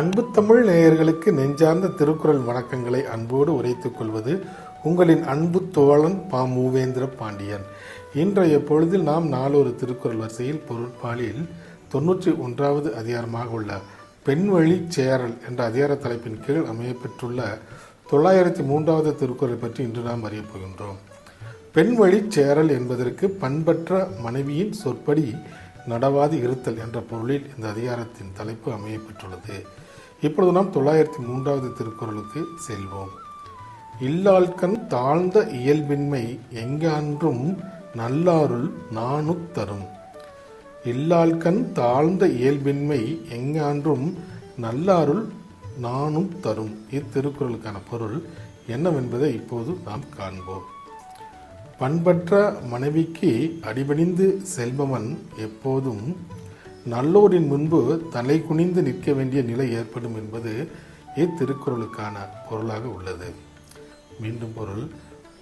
அன்பு தமிழ் நேயர்களுக்கு நெஞ்சார்ந்த திருக்குறள் வணக்கங்களை அன்போடு உரைத்துக் கொள்வது உங்களின் அன்பு தோழன் பா. மூவேந்திர பாண்டியன். இன்றைய பொழுதில் நாம் நாளொரு திருக்குறள் வரிசையில் பொருட்பாலில் 91வது அதிகாரமாக உள்ள பெண்வழி சேரல் என்ற அதிகார தலைப்பின் கீழ் அமையப்பெற்றுள்ள 903வது திருக்குறளை பற்றி இன்று நாம் அறியப் போகின்றோம். பெண்வழி சேரல் என்பதற்கு பண்பற்ற மனைவியின் சொற்படி நடவாது இருத்தல் என்ற பொருளில் இந்த அதிகாரத்தின் தலைப்பு அமையப்பெற்றுள்ளது. இப்பொழுது நாம் 903வது திருக்குறளுக்கு செல்வோம். இல்லாள்கண் தாழ்ந்த இயல்பின்மை எங்கான்றும் நல்லாருள் நாணுத் தரும். இல்லாள்கண் தாழ்ந்த இயல்பின்மை எங்கான்றும் நல்லாருள் நாணும் தரும். இத்திருக்குறளுக்கான பொருள் என்னவென்பதை இப்போது நாம் காண்போம். பண்பற்ற மனைவிக்கு அடிபணிந்து செல்பவன் எப்போதும் நல்லோரின் முன்பு தலை குனிந்து நிற்க வேண்டிய நிலை ஏற்படும் என்பது இத்திருக்குறளுக்கான பொருளாக உள்ளது. மீண்டும் பொருள்: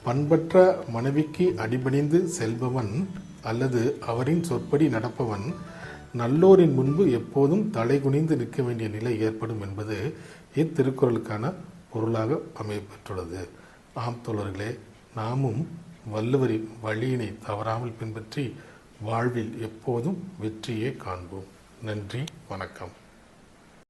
பண்பற்ற மனைவிக்கு அடிபணிந்து செல்பவன் அல்லது அவரின் சொற்படி நடப்பவன் நல்லோரின் முன்பு எப்போதும் தலை குனிந்து நிற்க வேண்டிய நிலை ஏற்படும் என்பது இத்திருக்குறளுக்கான பொருளாக அமையப்பெற்றுள்ளது. ஆம் தோழர்களே, நாமும் வள்ளுவரின் வழியினை தவறாமல் பின்பற்றி வாழ்வில் எப்போதும் வெற்றியே காண்போம். நன்றி, வணக்கம்.